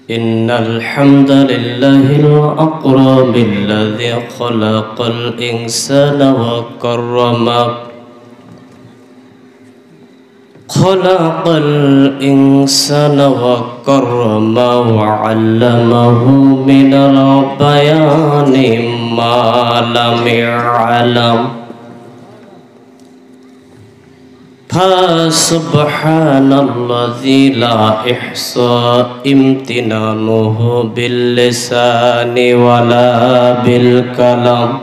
إن الحمد لله الأكرم الذي خلق الإنسان وكرمه وعلمه من البيان ما لم يعلم فسبحان الذي لا إحصى امتنانه باللسان ولا بالكلام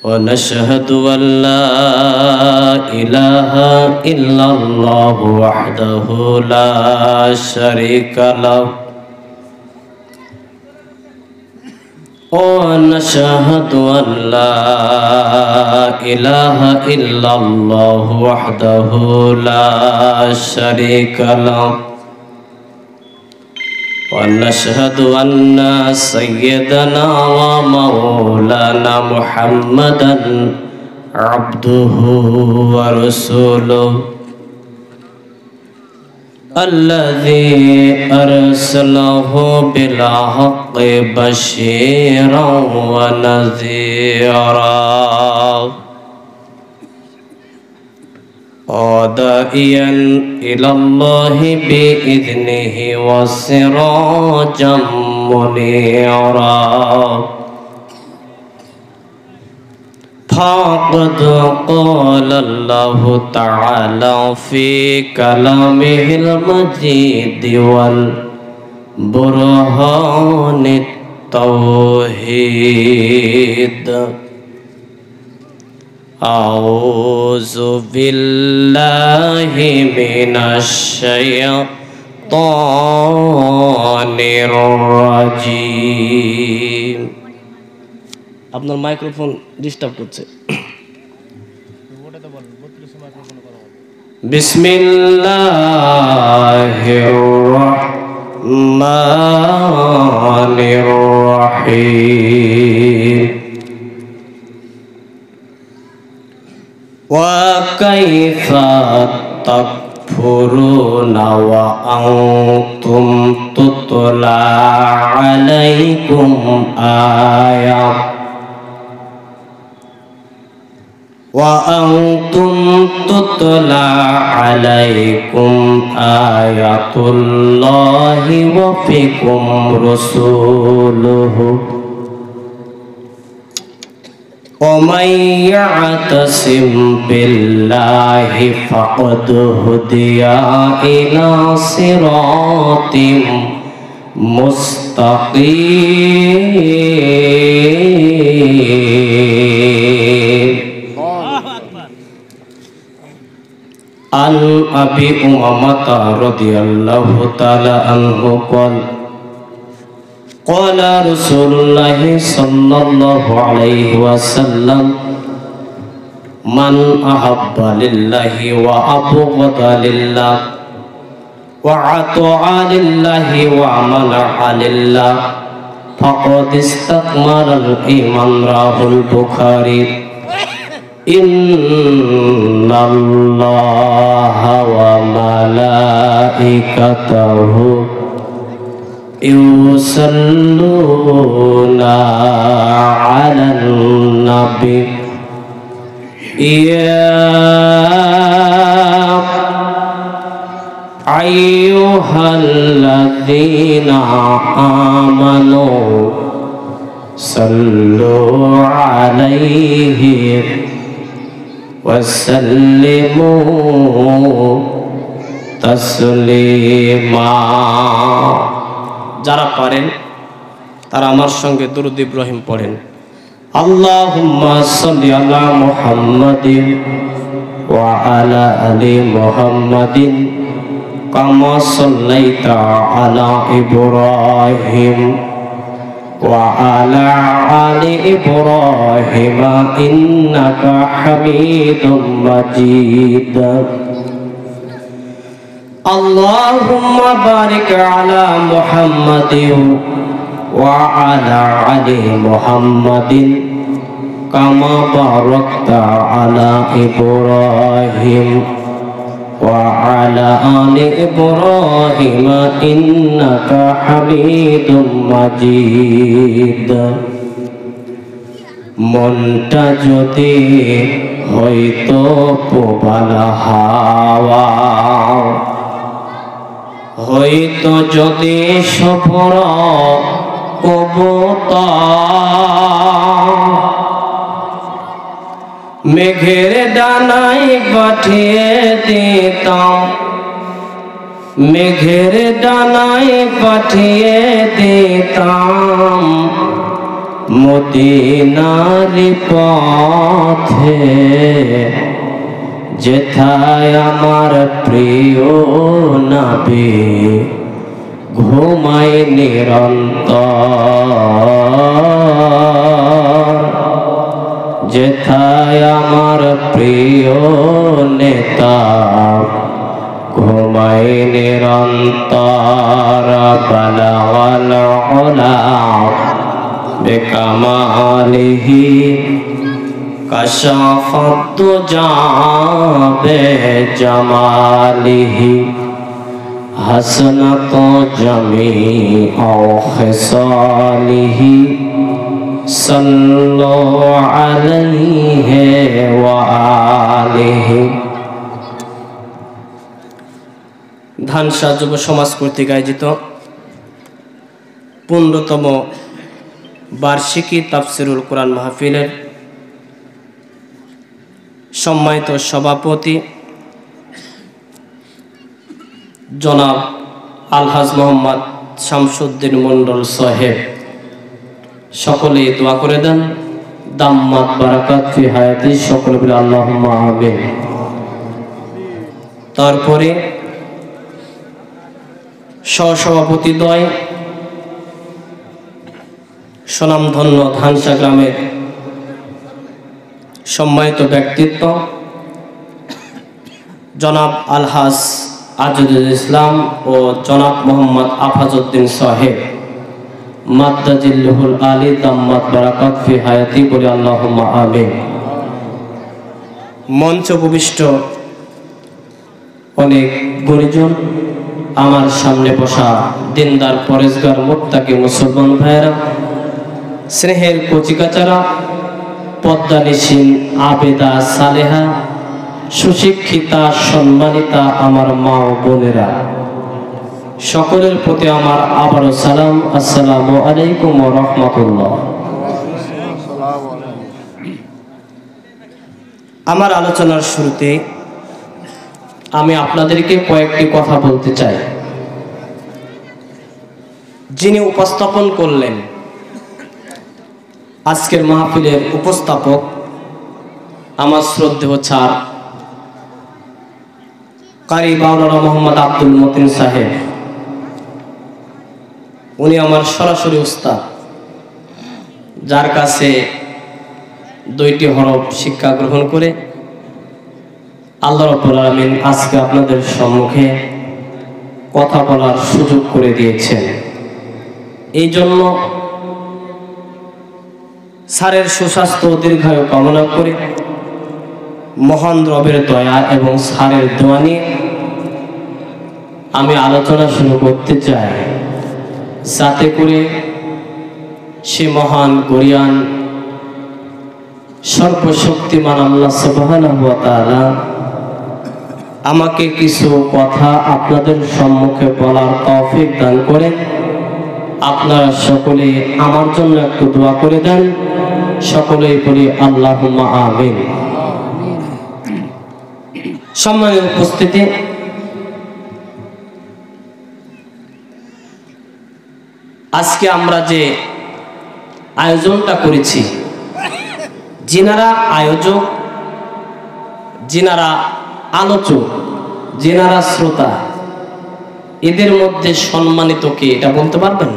ونشهد أن لا إله إلا الله وحده لا شريك له ونشهد أن لا إله إلا الله وحده لا شريك له ونشهد أن سيدنا ومولانا محمدا عبده ورسوله الذي أرسله بالحق بشيرا ونذيرا وداعيا إلى الله بإذنه وسراجا منيرا فقد قال الله تعالى في كلامه المجيد والبرهان التوحيد أعوذ بالله من الشيطان الرجيم আপনার microphone disturb করছে বিসমিল্লাহির রহমানির রহিম ওয়া কাইফা তাকফুরুনা ওয়া আনতুম তুতলা আলাইকুম আয়াত وأنتم تتلى عليكم آيات الله وفيكم رسوله ومن يعتصم بالله فقد هدي إلى صراط مستقيم عن أبي أمامة رضي الله تعالى عنه قال قال رسول الله صلى الله عليه وسلم من أحب لله وأبغض لله وأطاع لله ومنع لله فقد استكمل الإيمان رواه البخاري إن الله وملائكته يصلون على النبي يا أيها الذين آمنوا صلوا عليه وسلموا تسليما যারা পারেন তারা আমার সঙ্গে দুরূদ ইব্রাহিম পড়েন আল্লাহুম্মা সাল্লি আলা মুহাম্মাদিন ওয়া আলা আলি মুহাম্মাদিন কামা সাল্লাইতা আলা ইব্রাহিম وعلى آل إبراهيم إنك حميد مجيد اللهم بارك على محمد وعلى آل محمد কামা বারাকতা আলা ইব্রাহিম ওয়া আলা আলি ইব্রাহিম ইন্নাকা হামিদুম মাজিদ। মনটা যদি হইতো প্রবাল হাওয়া, হইতো যদি সফর কবুতর, মেঘের ডানায় পাঠিয়ে দিতাম, মেঘের ডানায় পাঠিয়ে দিতাম মদিনার পথে, যেথায় আমার প্রিয় নবী ঘুমায় নিরন্তর, যেথায় আমার প্রিয় নেতা ঘুমায় নিরন্তর। বালাগাল উলা বিকামালিহি কাশাফাত দুজা বিজামালিহি, হাসনাত জামিউ খিসালিহি, সাল্লু আলাইহি ওয়া আলিহি। ধানসা যুব সমাজ কর্তৃক আয়োজিত 15তম বার্ষিকী তাফসিরুল কোরআন মাহফিলের সম্মানিত সভাপতি জনাব আলহাজ মোহাম্মদ শামসুদ্দিন মন্ডল সাহেব, সকলেই দোয়া করে দেন দাম্মাত বারাকাত ফি হায়াতি, সকলে বলে আল্লাহুম্মা আমিন। তারপরে সহসভাপতিদ্বয় স্বনামধন্য ধানসা গ্রামের সম্মানিত ব্যক্তিত্ব জনাব আলহাজ আজিজুল ইসলাম ও জনাব মোহাম্মদ আফাজউদ্দিন সাহেব, মাদ্দাজিল্লুহুল আলী দাম্মাত বারাকাত ফি হায়াতি, বলে আল্লাহুম্মা আমিন। মঞ্চ উপবিষ্ট অনেক গুণীজন, আমার সামনে বসা দিনদার পরেশগার মুত্তাকি মুসলমান ভাইয়েরা, স্নেহের কচিকাচারা, পদ্মানিসীন আবেদা সালেহা, সুশিক্ষিতা সম্মানিতা আমার মা ও বোনেরা, সকলের প্রতি আমার আবারও সালাম, আসসালামু আলাইকুম ওয়া রাহমাতুল্লাহ। আমার আলোচনার শুরুতে আমি আপনাদেরকে কয়েকটি কথা বলতে চাই। যিনি উপস্থাপন করলেন আজকের মাহফিলের উপস্থাপক আমার শ্রদ্ধেয় স্যার কারি মাওলানা মোহাম্মদ আব্দুল মতিন সাহেব, উনি আমার সরাসরি উস্তাদ, যার কাছে 2টি হরফ শিক্ষা গ্রহণ করে আল্লাহ রাব্বুল আলামিন আজকে আপনাদের সম্মুখে কথা বলার সুযোগ করে দিয়েছেন। এই জন্য স্যারের সুস্বাস্থ্য ও দীর্ঘায়ু কামনা করে মহান রবের দয়া এবং স্যারের দোয়া নিয়ে আমি আলোচনা শুরু করতে চাই, যাতে করে সে মহান গরিয়ান সর্বশক্তিমান আল্লাহ সুবহানাহু ওয়া তাআলা আমাকে কিছু কথা আপনাদের সম্মুখে বলার তৌফিক দান করেন। আপনারা সকলে আমার জন্য একটু দোয়া করে দেন, সকলেই বলি আল্লাহুম্মা আমিন। সম্মানিত উপস্থিতি, আজকে আমরা যে আয়োজনটা করেছি, যিনারা আয়োজক, যিনারা আলোচক, যিনারা শ্রোতা, এদের মধ্যে সম্মানিত কে এটা বলতে পারবেন?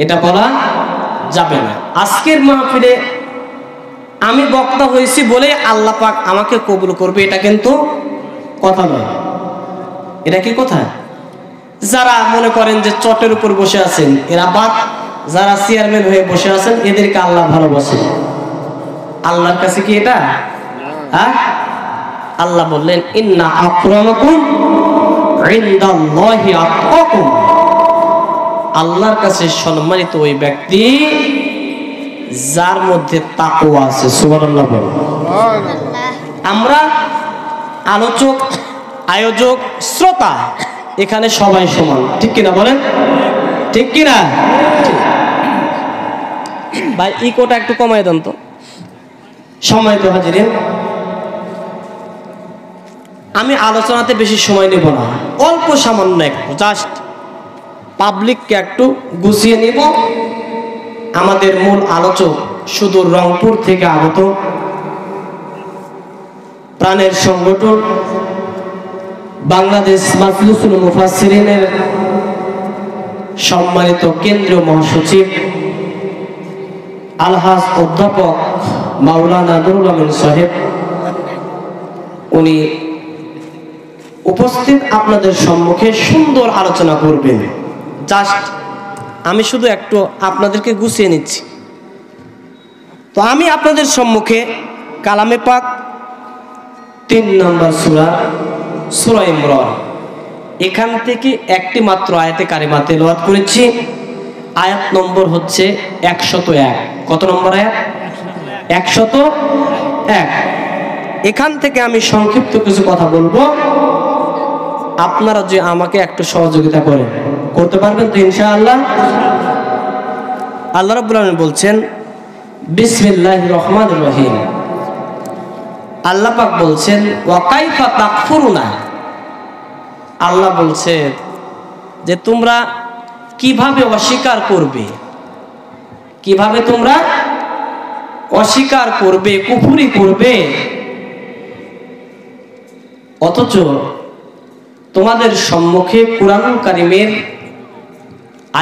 এটা বলা যাবে না। আজকের মাহফিলে আমি বক্তা হয়েছি বলে আল্লাহ পাক আমাকে কবুল করবে, এটা কিন্তু কথা নয়। এটা কি কথা? যারা মনে করেন যে চটের উপর বসে আছেন, এরা বাদ যারা চেয়ারম্যান হয়ে বসে আছেন এদেরকে আল্লাহ ভালোবাসে। আল্লাহর কাছে কি এটা? হ্যাঁ, আল্লাহ বললেন ইন্না আকরামাকুম ইনদাল্লাহি আতকাকুম, আল্লাহর কাছে সম্মানিত ওই ব্যক্তি যার মধ্যে তাকওয়া আছে। সুবহানাল্লাহ বলেন। আমরা আলোচক, আয়োজক, শ্রোতা এখানে সবাই সমান, ঠিক কিনা বলেন? ঠিক কিনা ভাই? ইকোটা একটু কমায় দেন তো। সম্মানিত হাজিরিন, আমি আলোচনাতে বেশি সময় নেব না, অল্প সামান্য একটু জাস্ট পাবলিককে একটু গুছিয়ে নিব। আমাদের মূল আলোচক সুদূর রংপুর থেকে আগত প্রাণের সংগঠন বাংলাদেশ মাজলিসুল মুফাসসিরিনের সম্মানিত কেন্দ্রীয় মহাসচিব আলহাজ অধ্যাপক মাওলানা নুরুল আমিন সাহেব, উনি উপস্থিত আপনাদের সম্মুখে সুন্দর আলোচনা করবেন। জাস্ট আমি শুধু একটু আপনাদেরকে গুছিয়ে নিচ্ছি। তো আমি আপনাদের সম্মুখে কালামে পাক 3 নম্বর সূরা, সূরা ইমরান, এখান থেকে একটি মাত্র আয়াতে কারিমা তেলাওয়াত করেছি। আয়াত নম্বর হচ্ছে 101। কত নম্বর আয়াত? 101। এখান থেকে আমি সংক্ষিপ্ত কিছু কথা বলবো, আপনারা যে আমাকে একটু সহযোগিতা করেন, করতে পারবেন তো ইনশাআল্লাহ? আল্লাহ রাব্বুল আলামিন বলছেন বিসমিল্লাহির রহমানির রহিম। আল্লাহ পাক বলছেন ওয়া কাইফা তাকফুরুনা, আল্লাহ বলছেন যে তোমরা কিভাবে অস্বীকার করবে, কিভাবে তোমরা অস্বীকার করবে, কুফরি করবে, অথচ তোমাদের সম্মুখে কুরআনুল কারীমের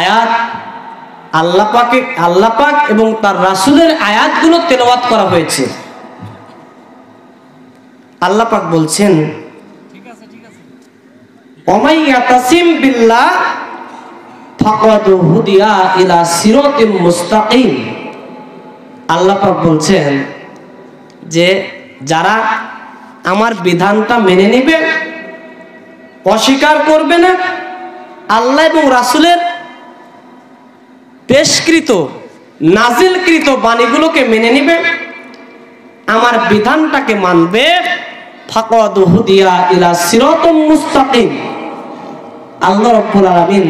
আয়াত আল্লাহ পাক এবং তার রাসূলের আয়াতগুলো তেলাওয়াত করা হয়েছে। আল্লাহ পাক বলছেন ওমাই ইয়াতাসিম বিল্লাহ ফাকাদ হুদিয়া ইলা সিরাতিম মুস্তাকিম। আল্লাহ পাক বলছেন যে যারা আমার বিধানটা মেনে নেবে, অস্বীকার করবে না, আল্লাহ এবং রাসূলের পেশকৃত নাজিলকৃত বাণীগুলোকে মেনে নেবে, আমার বিধানটাকে মানবে, ফাকাদ হুদিয়া ইলা সিরাতিম মুস্তাকিম, আল্লাহ রাব্বুল আলামিন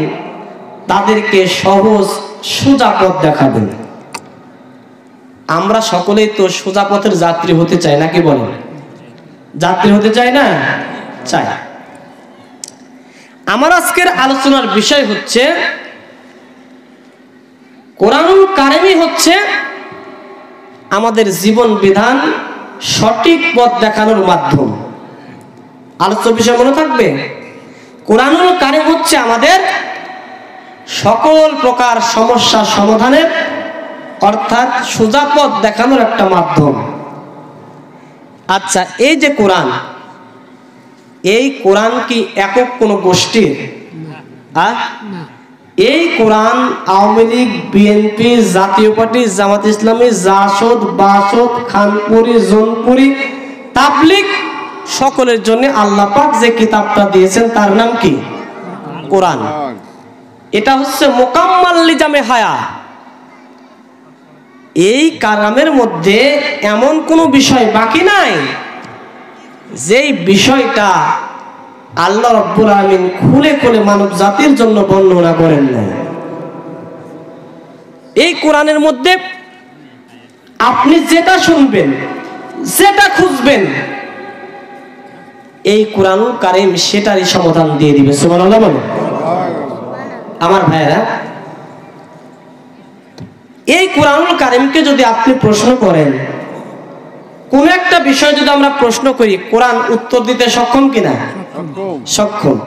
তাদেরকে সহজ সোজা পথ দেখাবেন। আমরা সকলেই তো সোজা পথের যাত্রী হতে চাই, নাকি বলেন? যাত্রী হতে চাই না? চাই। আমার আজকের আলোচনার বিষয় হচ্ছে কোরআনুল কারীমই হচ্ছে আমাদের জীবন বিধান সঠিক পথ দেখানোর মাধ্যম। আলোচ্য বিষয় মনে থাকবে, কোরআনুল কারীম হচ্ছে আমাদের সকল প্রকার সমস্যা সমাধানের, অর্থাৎ সোজা পথ দেখানোর একটা মাধ্যম। আচ্ছা, এই যে কোরআন, এই কোরআন কি একক কোনো গোষ্ঠীর? এই কোরআন আওয়ামী লীগ, বিএনপি, জাতীয় পার্টি, জামাত ইসলামী, জাসদ, বাসদ, খানপুরি, জোনপুরি, তাবলিগ সকলের জন্য আল্লাহ পাক যে কিতাবটা দিয়েছেন তার নাম কি? কোরআন। এটা হচ্ছে মোকাম্মাল লিজামে হায়া। এই কালামের মধ্যে এমন কোনো বিষয় বাকি নাই যেই বিষয়টা আল্লাহ রাব্বুল আলামিন খুলে খুলে মানব জাতির জন্য বর্ণনা করেন নাই। এই কোরআনের মধ্যে আপনি যেটা শুনবেন, যেটা খুঁজবেন, এই কোরআনুল কারীম সেটারই সমাধান দিয়ে দিবে। সুবহানাল্লাহ বলেন। আমার ভাইরা, এই কোরআনুল কারীমকে যদি আপনি প্রশ্ন করেন, কোন একটা বিষয় যদি আমরা প্রশ্ন করি, কোরআন উত্তর দিতে সক্ষম কিনা? সক্ষম।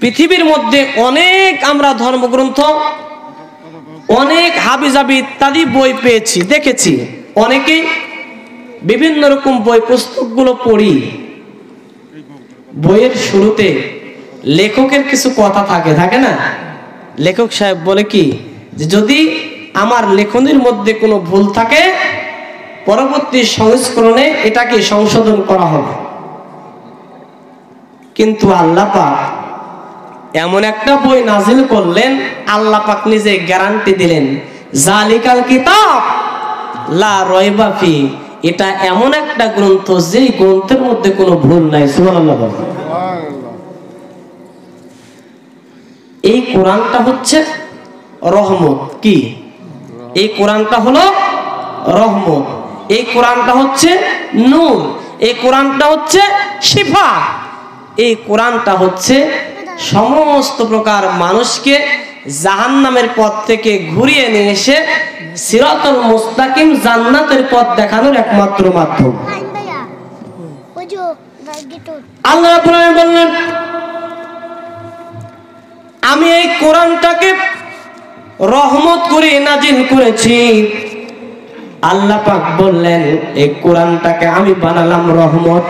পৃথিবীর মধ্যে অনেক আমরা ধর্মগ্রন্থ, অনেক হাবিজাবি ইত্যাদি বই পেয়েছি, দেখেছি। অনেকেই বিভিন্ন রকম বই পুস্তকগুলো পড়ি, বইয়ের শুরুতে লেখকের কিছু কথা থাকে না? লেখক সাহেব বলে কি যে যদি আমার লেখনের মধ্যে কোনো ভুল থাকে পরবর্তী সংস্করণে এটাকে সংশোধন করা হবে। কিন্তু আল্লাহ পাক এমন একটা বই নাজিল করলেন, আল্লাহ পাক নিজে গ্যারান্টি দিলেন, জালিকাল কিতাব লা রাইবা ফি, এটা এমন একটা গ্রন্থ যে গ্রন্থের মধ্যে কোনো ভুল নাই। সুবহানাল্লাহ। এই কোরআনটা হচ্ছে রহমত। কি? এই কোরআনটা হলো রহমত, এই কোরআনটা হচ্ছে নূর, এই কোরআনটা হচ্ছে শিফা, এই কোরআনটা হচ্ছে সমস্ত প্রকার মানুষকে জাহান্নামের পথ থেকে ঘুরিয়ে নিয়ে এসে সিরাতুল মুস্তাকিম জান্নাতের পথ দেখানোর একমাত্র মাধ্যম। আল্লাহ রাব্বুল আলামিন বললেন, আমি এই কোরআনটাকে রহমত করে নাজিল করেছি। আল্লাহ পাক বললেন, এই কোরআনটাকে আমি বানালাম রহমত।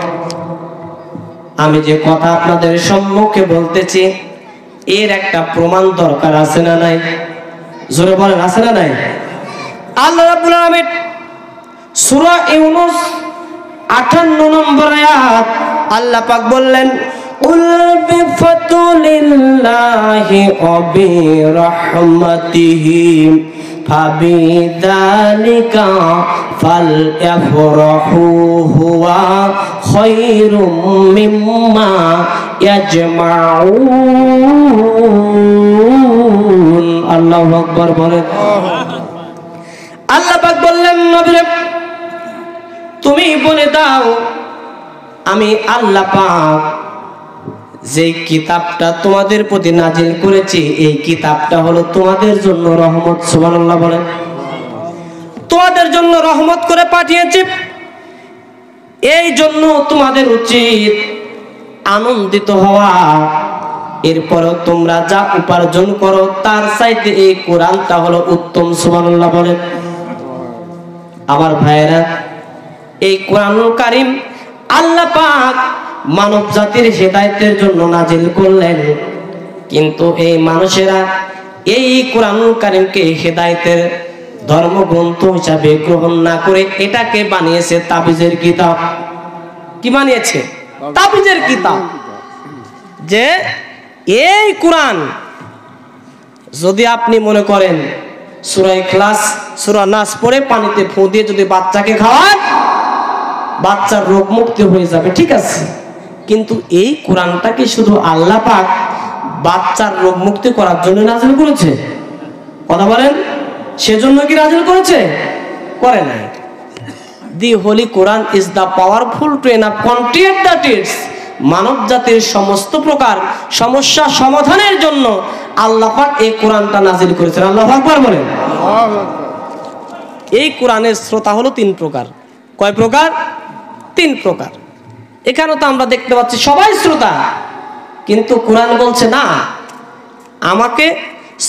আমি যে কথা আপনাদের সম্মুখে বলতেছি এর একটা প্রমাণ দরকার আছে না নাই? জোরে বলেন, আছে না নাই? আল্লাহ রাব্বুল আলামিন সূরা ইউনূস 58 নম্বর আয়াত আল্লাহ পাক বললেন, কুল বিফাতুলিল্লাহি ওয়া বিরাহমাতিহি ফাবিযালিকা ফালইফরাহু হুয়া খায়রুম মিম্মা ইয়াজমাউন। আল্লাহু আকবার বলেন। আল্লাহ পাক বললেন, নবীরে তুমি বলে দাও আমি আল্লাহ পাক যে কিতাবটা তোমাদের প্রতি নাজিল করেছি এই কিতাবটা হলো তোমাদের জন্য রহমত। সুবহানাল্লাহ বলেন। তোমাদের জন্য রহমত করে পাঠিয়েছি, এই জন্য তোমাদের উচিত আনন্দিত হওয়া। এরপরও তোমরা যা উপার্জন করো তার চাইতে এই কোরআনটা হলো উত্তম। সুবহানাল্লাহ বলেন। আমার ভাইয়েরা, এই কোরআনুল কারীম আল্লাহ পাক মানব জাতির হেদায়েতের জন্য নাজিল করলেন, কিন্তু এই মানুষেরা এই কোরআনুল কারীমকে হেদায়েতের ধর্মগ্রন্থ হিসাবে গ্রহণ না করে এটাকে বানিয়েছে তাবিজের কিতাব। কি বানিয়েছে? তাবিজের কিতাব। যে এই কোরআন যদি আপনি মনে করেন সূরা ইখলাস সূরা নাস পড়ে পানিতে ফু দিয়ে যদি বাচ্চাকে খাওয়ান বাচ্চার রোগ মুক্তি হয়ে যাবে, ঠিক আছে, কিন্তু এই কোরআনটাকে শুধু আল্লাহ পাক বাচ্চার রোগ মুক্তি করার জন্য নাজিল করেছে? কথা বলেন, সেজন্য কি নাজিল করেছে? করে নাই। The holy Quran is the powerful to enough continue that its, মানব জাতির সমস্ত প্রকার সমস্যা সমাধানের জন্য আল্লাহ পাক এই কোরআনটা নাজিল করেছেন। আল্লাহু আকবার বলেন। এই কোরআনের শ্রোতা হলো 3 প্রকার। কয় প্রকার? 3 প্রকার। এখানে তো আমরা দেখতে পাচ্ছি সবাই শ্রোতা, কিন্তু কোরআন বলছে না, আমাকে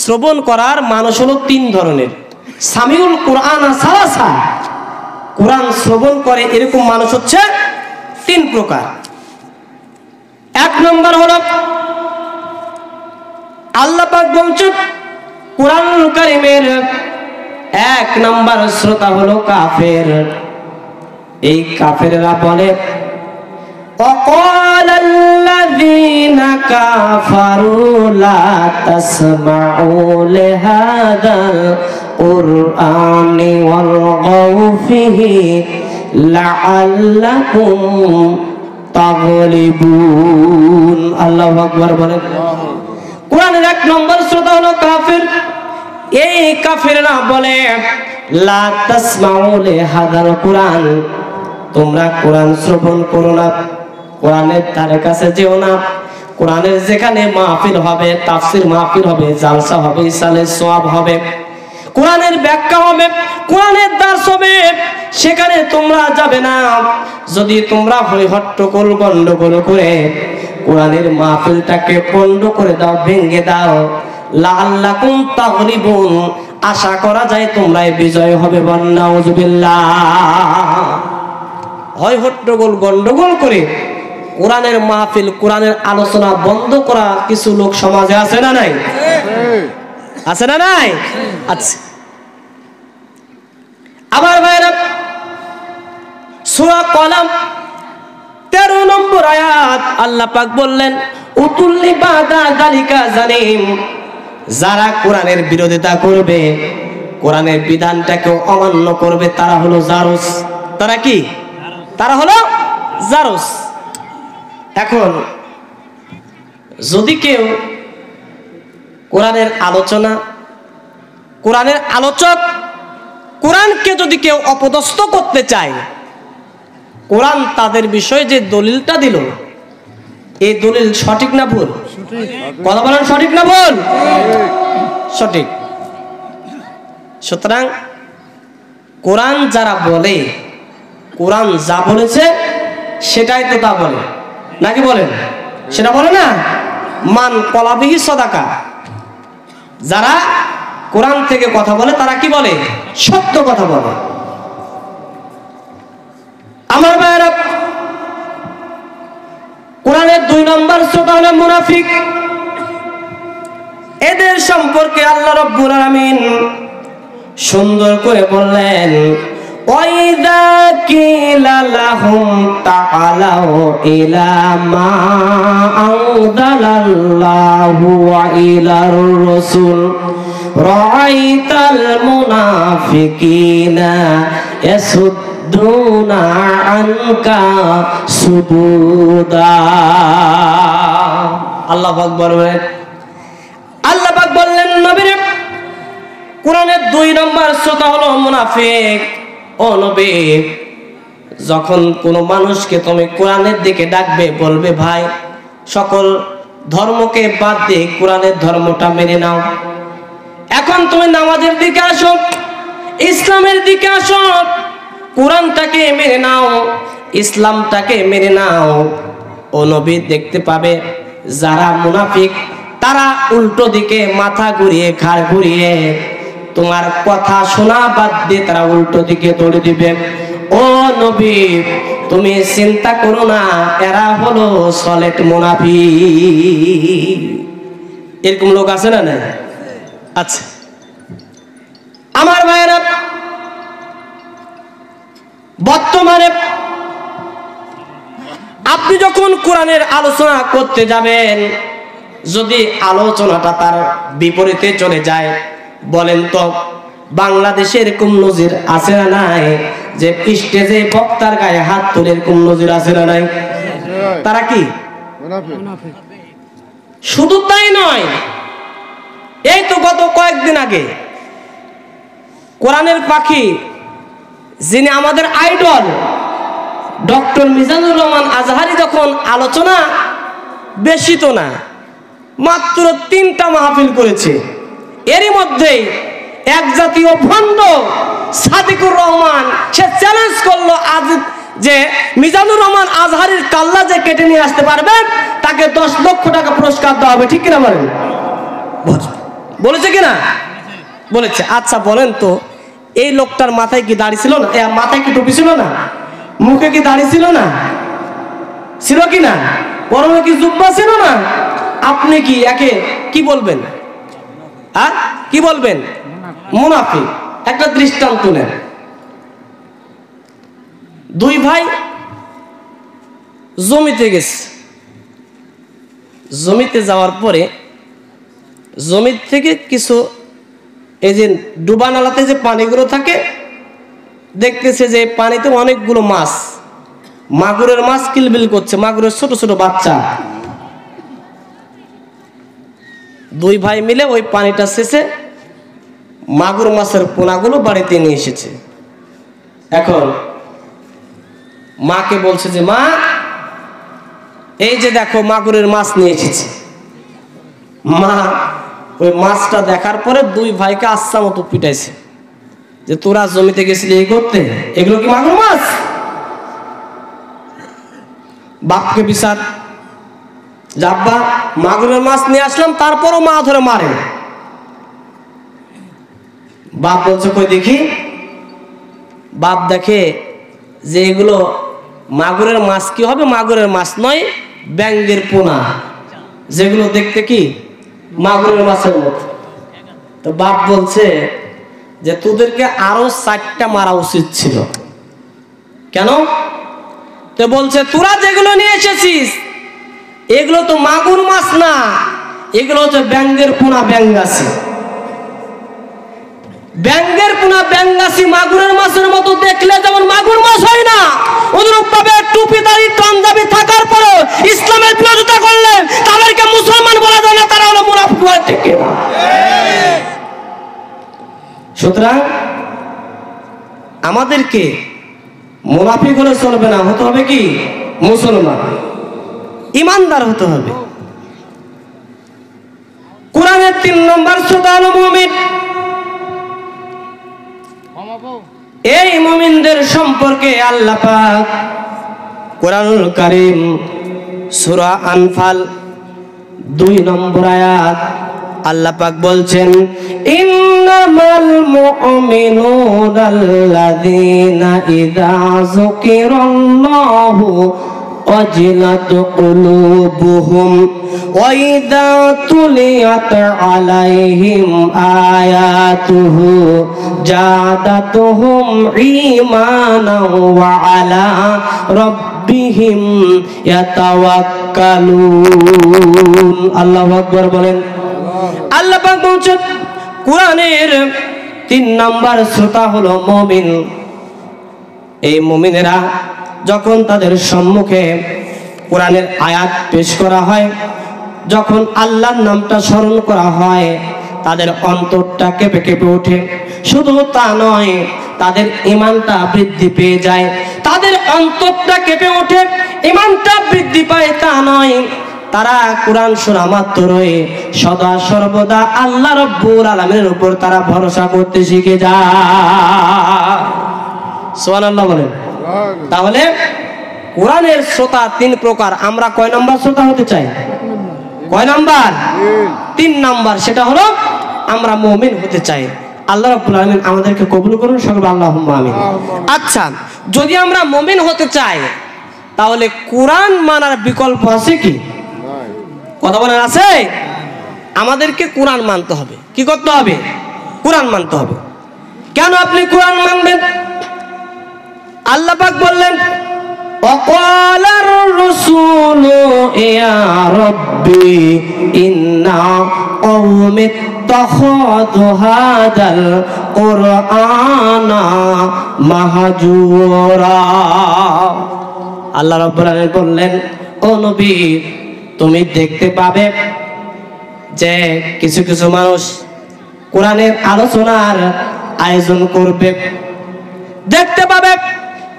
শ্রবণ করার মানুষ হলো 3 ধরনের। সামিউল কোরআন সালাসা, কোরআন শ্রবণ করে এরকম মানুষ হচ্ছে 3 প্রকার। 1 নম্বর হলো আল্লাহ পাক বলছেন কোরআনুল কারীমের 1 নম্বর শ্রোতা হলো কাফের। এই কাফেররা বলে, وقال الذين كفروا لا تسمعوا لهذا القرآن والغوا فيه لعلكم تغلبون। আল্লাহু আকবার বলেন। কোরআনের 1 নম্বর শ্রোতা হলো কাফের। এই কাফেররা বলে লা তাসমাউ লিহাদাল কুরআন, তোমরা কোরআন শ্রবণ করো না, কোরআনের ধারে কাছে যেও না। কোরআনের যেখানে মাহফিল হবে, তাফসীর মাহফিল হবে, জালসা হবে, ইসালে সওয়াব হবে, কোরআনের ব্যাখ্যা হবে, কোরআনের দার্স হবে, সেখানে তোমরা যাবে না। যদি তোমরা হই হট্টগোল গন্ডগোল করে কোরআনের মাহফিলটাকে পণ্ড করে দাও, ভেঙে দাও, লাআল্লাকুম তাগলিবুন, আশা করা যায় তোমরাই বিজয় হবে। নাউযুবিল্লাহ। হয় হট্টগোল গন্ডগোল করে কোরআনের মাহফিল, কোরআনের আলোচনা বন্ধ করা কিছু লোক সমাজে আছে না নাই? আছে না নাই? আচ্ছা, আবার ভাইরা সূরা কলম 13 নম্বর আয়াত আল্লাহ পাক বললেন উতুল্লি বাদা যালিকা জালিম, যারা কোরআনের বিরোধিতা করবে, কোরআনের বিধানটাকে অমান্য করবে, তারা হলো জারুস। তারা কি? তারা হলো জারুস। এখন যদি কেউ কোরআনের আলোচনা, কোরআনের আলোচক, কোরআনকে যদি কেউ অপদস্থ করতে চায়, কোরআন তাদের বিষয়ে যে দলিলটা দিল, এই দলিল সঠিক না ভুল? কথা বলেন, সঠিক না ভুল? সঠিক। সুতরাং কোরআন যারা বলে, কোরআন যা বলেছে সেটাই তো তা বলে, নাকি বলেন? সেটা বলে না? মান কলাবিহি সদাকা, যারা কোরআন থেকে কথা বলে তারা কি বলে? সত্য কথা বলে। আমার ভাইরা, কোরআনের 2 নম্বর সূরা হলো মুনাফিক। এদের সম্পর্কে আল্লাহ রাব্বুল আলামিন সুন্দর করে বললেন ওয়াইদা কিলা লাহুম তাআলাউ ইলা মা আনজালাল্লাহু ওয়া ইলার রাসূল রাআইতাল মুনাফিকিনা ইয়াসুদ্দুনা আনকা সুদুদা। আল্লাহু আকবার। আল্লাহ পাক বললেন নবীর কোরআনের 2 নম্বর সূরা হলো মুনাফিক। ও নবী, যখন কোনো মানুষকে তুমি কোরআনের দিকে ডাকবে, বলবে ভাই সকল ধর্মকে বাদ দিয়ে কোরআনের ধর্মটা মেনে নাও, এখন তুমি নামাজের দিকে আসো, ইসলামের দিকে আসো, কোরআনটাকে মেনে নাও, ইসলামটাকে মেনে নাও, ও নবী দেখতে পাবে যারা মুনাফিক তারা উল্টো দিকে মাথা ঘুরিয়ে, ঘাড় ঘুরিয়ে তোমার কথা শোনা বাদ দিয়ে তারা উল্টো দিকে দৌড়ে দিবে। ও নবী, তুমি চিন্তা করো না, এরা হলো সলেট মুনাফিক। এরকম লোক আছে না? না? আচ্ছা, আমার ভাইয়েরা, বর্তমানে আপনি যখন কোরআনের আলোচনা করতে যাবেন, যদি আলোচনাটা তার বিপরীতে চলে যায়, বলেন তো বাংলাদেশে এরকম নজির আছে না নাই যে স্টেজে বক্তার গায়ে হাত তুলে? এরকম নজির আছে না নাই? তারা কি? শুধু তাই নয়, এই তো গত কয়েকদিন আগে কোরআনের পাখি, যিনি আমাদের আইডল ডক্টর মিজানুর রহমান আজহারি, যখন আলোচনা, বেশি তো না, মাত্র 3টা মাহফিল করেছে, এরই মধ্যে এক জাতীয় ভণ্ড সাদিকুর রহমান সে চ্যালেঞ্জ করলো আজ যে মিজানুর রহমান আজহারির কাল্লা যে কেটে নিয়ে আসতে পারবে তাকে 10 লক্ষ টাকা পুরস্কার দেওয়া হবে। ঠিক কিনা বলেন? বলেছে কিনা? বলেছে। আচ্ছা বলেন তো, এই লোকটার মাথায় কি দাড়ি ছিল না? মাথায় কি টুপি ছিল না? মুখে কি দাড়ি ছিল না? ছিল কি না? পরনে কি জুব্বা ছিল না? আপনি কি একে কি বলবেন? আর কি বলবেন? মুনাফিক। একটা দৃষ্টান্ত নেন। 2 ভাই জমিতে গেছে, জমিতে যাওয়ার পরে জমি থেকে কিছু এই যে ডুবা নালাতে যে পানিগুলো থাকে, দেখতেছে যে পানিতে অনেকগুলো মাছ, মাগুরের মাছ কিলবিল করছে, মাগুরের ছোট ছোট বাচ্চা। 2 ভাই মিলে ওই পানিটা শেষে মাগুর মাছের পোনাগুলো বাড়িতে নিয়ে এসেছে। এখন মাকে বলছে যে মা, এই যে দেখো মাগুরের মাছ নিয়ে এসেছি। মা ওই মাছটা দেখার পরে 2 ভাইকে আচ্ছা মতো পিটাইছে যে তোরা জমিতে গেছিলি এই করতে, এগুলো কি মাগুর মাছ? বাপকে বিচার, যাব্বা মাগুরের মাছ নিয়ে আসলাম, তারপরও মা ধরে মারে। বাপ বলছে কই দেখি। বাপ দেখে যে এগুলো মাগুরের মাছ কি হবে? মাগুরের মাছ নয়, ব্যাঙের পোনা, যেগুলো দেখতে কি মাগুরের মাছের মতো। তো বাপ বলছে যে তোদেরকে আরো 4টা মারা উচিত ছিল। কেন? তো বলছে তোরা যেগুলো নিয়ে এসেছিস এগুলো তো মাগুর মাছ না, এগুলো হচ্ছে ব্যাঙ্গের পোনা ব্যাঙ্গাসি। ব্যাঙ্গের পোনা ব্যাঙ্গাসি মাগুরের মাছের মতো দেখলে যেমন মাগুর মাছ হয় না, অনুরূপ ভাবে টুপিদারি পাঞ্জাবি থাকার পরেও ইসলামের বিরোধিতা করলে তাদেরকে মুসলমান বলা যায় না, তারা হলো মুনাফিক। ঠিক না? সুতরাং আমাদেরকে মুনাফিক হলে চলবে না, হতে হবে কি মুসলমান, ইমানদার হতে হবে। কোরআনের 3 নম্বর সূরা হলো মুমিন। এই মুমিনদের সম্পর্কে আল্লাহ পাক কোরআনুল কারীম সূরা আনফাল 2 নম্বর আয়াত আল্লাহ পাক বলছেন, ইন্নামাল মুমিনুনাল্লাযীনা ইযা যুকিরাল্লাহু ওয়াজিলাত কুলুবুহুম ওয়া ইযা তুলিয়াত আলাইহিম আয়াতুহু জাদাতুহুম ঈমানাও ওয়া আলা রাব্বিহিম ইয়াতাওয়াক্কালুন। আল্লাহু আকবার বলেন। আল্লাহ পাক বলছেন কোরআনের 3 নম্বর সূরা হলো মুমিন। এই মুমিনেরা যখন তাদের সম্মুখে কোরআনের আয়াত পেশ করা হয়, যখন আল্লাহর নামটা স্মরণ করা হয়, তাদের অন্তরটা কেঁপে কেঁপে ওঠে। শুধু তা নয়, তাদের ঈমানটা বৃদ্ধি পেয়ে যায়। তাদের অন্তরটা কেঁপে ওঠে, ঈমানটা বৃদ্ধি পায় তা নয়, তারা কোরআন শোনা মাত্রই সদা সর্বদা আল্লাহ রাব্বুল আলামিনের উপর তারা ভরসা করতে শিখে যায়। সুবহানাল্লাহ বলেন। তাহলে কোরআনের শ্রোতা 3 প্রকার। আমরা কয় নাম্বার শ্রোতা হতে চাই? কয় নাম্বার? 3 নাম্বার। সেটা হলো আমরা মুমিন হতে চাই। আল্লাহ রাব্বুল আলামিন আমাদেরকে কবুল করুন, সকলে আল্লাহুম্মা আমিন। আচ্ছা, যদি আমরা মুমিন হতে চাই তাহলে কোরআন মানার বিকল্প আছে কি? কথা বলেন, আছে? আমাদেরকে কোরআন মানতে হবে। কি করতে হবে? কোরআন মানতে হবে। কেন আপনি কোরআন মানবেন? আল্লাহ পাক বললেন, ওয়াকালার রাসূলু ইয়া রাব্বি ইন্না কওমি ইত্তাখাযু হাদাল কুরআনা মাহজুরা। আল্লাহ রাব্বুল আলামিন বললেন, ও নবী, তুমি দেখতে পাবে যে কিছু কিছু মানুষ কোরআনের আলোচনার আয়োজন করবে। দেখতে পাবে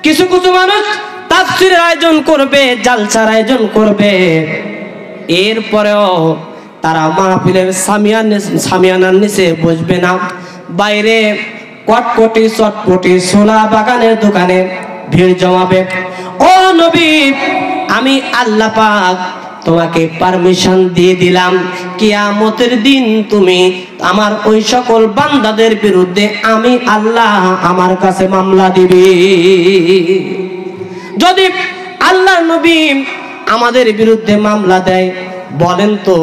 কিছু কিছু মানুষ তাফসীরের আয়োজন করবে, জালসার আয়োজন করবে। এরপরেও তারা মাহফিলের সামিয়ানার নিচে বসবে না, বাইরে কটকটি চটপটি ছোলা বাগানের দোকানে ভিড় জমাবে। ও নবী, আমি আল্লাহ পাক তোমাকে পারমিশন দিয়ে দিলাম, কিয়ামতের দিন তুমি আমার ওই সকল বান্দাদের বিরুদ্ধে আমি আল্লাহ আমার কাছে মামলা দিবে। যদি আল্লাহ নবী আমাদের বিরুদ্ধে মামলা দেয়, বলেন তো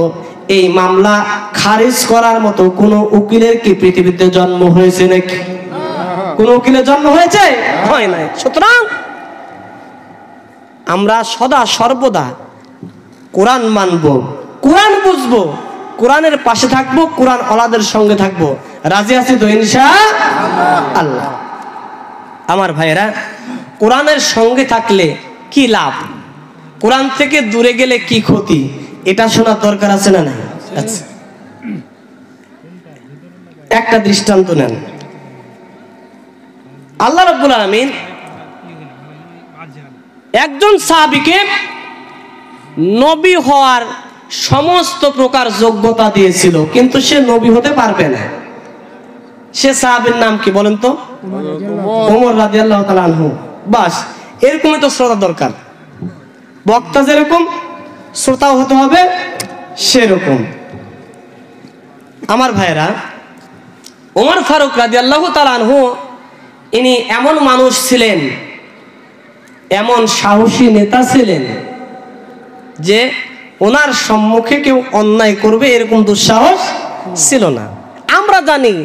এই মামলা খারিজ করার মতো কোন উকিলের কি পৃথিবীতে জন্ম হয়েছে নাকি? কোন উকিলের জন্ম হয়েছে? হয় নাই। সুতরাং আমরা সদা সর্বদা কোরআন মানবো, কোরআন বুঝবো, কোরআনের পাশে থাকবো, কোরআন ওয়ালাদের সঙ্গে থাকবো। রাজি আছি তো ইনশাআল্লাহ? আমার ভাইয়েরা, কোরআনের সঙ্গে থাকলে কি লাভ, কোরআন থেকে দূরে গেলে কি ক্ষতি, এটা শোনার দরকার আছে না নাই? আচ্ছা, একটা দৃষ্টান্ত নেন। আল্লাহ রাব্বুল আলামিন একজন সাহাবীকে নবী হওয়ার সমস্ত প্রকার যোগ্যতা দিয়েছিল, কিন্তু সে নবী হতে পারবে না। সে সাহাবীর নাম কি বলেন তো? ওমর রাদিয়াল্লাহু তাআলা আনহু। বাস, এরকমই তো শ্রোতা দরকার। বক্তা যেরকম শ্রোতাও হতে হবে সেরকম। আমার ভাইরা, ওমর ফারুক রাদিয়াল্লাহু তাআলা আনহু ইনি এমন মানুষ ছিলেন, এমন সাহসী নেতা ছিলেন যে ওনার সম্মুখে কেউ অন্যায় করবে এরকম দুঃসাহস ছিল না। আমরা আমরা জানি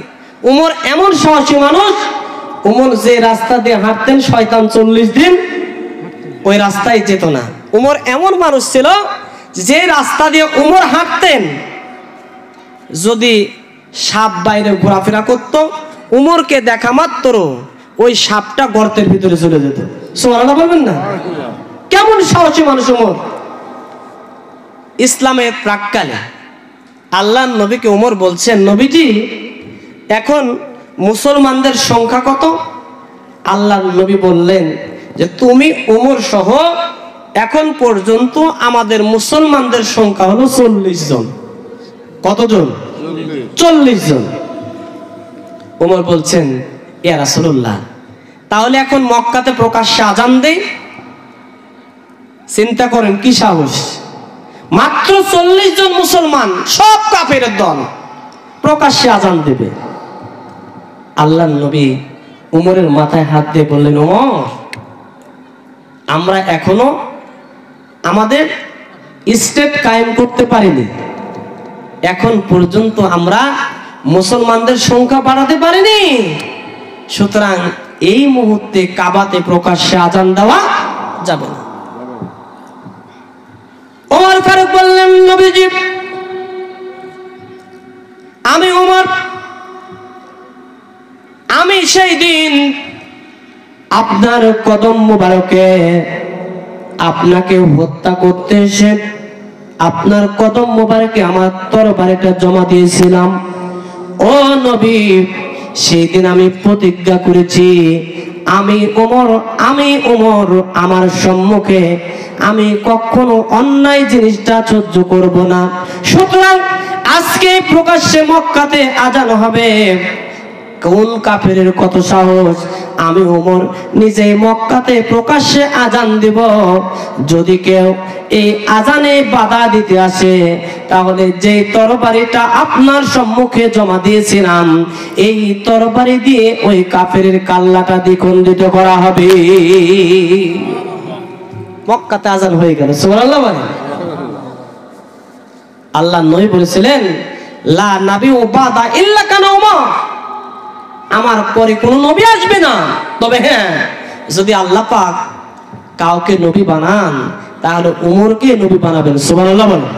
উমর এমন সাহসী মানুষ, উমর যে রাস্তা দিয়ে হাঁটতেন শয়তান 40 দিন ওই রাস্তায় যেত না। উমর এমন মানুষ ছিল যে রাস্তা দিয়ে উমর হাঁটতেন, যদি সাপ বাইরে ঘোরাফেরা করত, উমরকে দেখা মাত্র ওই সাপটা গর্তের ভিতরে চলে যেত। সুবহানাল্লাহ বলবেন না? কেমন সাহসী মানুষ উমর। ইসলামের প্রাক্কালে আল্লাহর নবীকে উমর বলছেন, নবীজি এখন মুসলমানদের সংখ্যা কত? আল্লাহর নবী বললেন যে তুমি উমর সহ এখন পর্যন্ত আমাদের মুসলমানদের সংখ্যা হলো 40 জন। কতজন? 40 জন। উমর বলছেন, ইয়া রাসূলুল্লাহ, তাহলে এখন মক্কাতে প্রকাশ্যে আজান দেই? চিন্তা করেন কি সাহস, মাত্র 40 জন মুসলমান, সব কাফেরের দল, প্রকাশ্যে আজান দেবে। আল্লাহর নবী উমরের মাথায় হাত দিয়ে বললেন, ওমর, আমরা এখনো আমাদের স্টেট কায়েম করতে পারিনি, এখন পর্যন্ত আমরা মুসলমানদের সংখ্যা বাড়াতে পারিনি, সুতরাং এই মুহূর্তে কাবাতে প্রকাশ্যে আজান দেওয়া যাবে না। ওমর ফারুক বললেন, নবীজি আমি ওমর, আমি সেই দিন আপনার কদম মোবারকে আপনাকে হত্যা করতে এসে আপনার কদম মোবারকে আমার তরবারিটা জমা দিয়েছিলাম। ও নবী, সেই দিন আমি প্রতিজ্ঞা করেছি আমি ওমর আমার সম্মুখে আমি কখনো অন্যায় জিনিসটা সহ্য করব না। সুতরাং আজকে প্রকাশ্যে মক্কাতে আজান হবে, কোন কাফেরের কত সাহস, আমি ওমর নিজে মক্কাতে প্রকাশ্যে আজান দিব। যদি কেউ এই আজানে বাধা দিতে আসে, তাহলে যে তরবারিটা আপনার সম্মুখে জমা দিয়েছিলাম, এই তরবারি দিয়ে ওই কাফেরের কাল্লাটা দ্বিখণ্ডিত করা হবে। মক্কাতে আজান হয়ে গেল। সুবহানাল্লাহ বলেন। আল্লাহ নবী বলেছিলেন, লা নাবিয়্যু বাদা ইল্লা কানা উমর, আমার পরে কোনো নবী আসবে না, তবে হ্যাঁ, যদি আল্লাহ পাক কাউকে নবী বানান তাহলে উমরকে নবী বানাবেন। সুবহানাল্লাহ বলেন।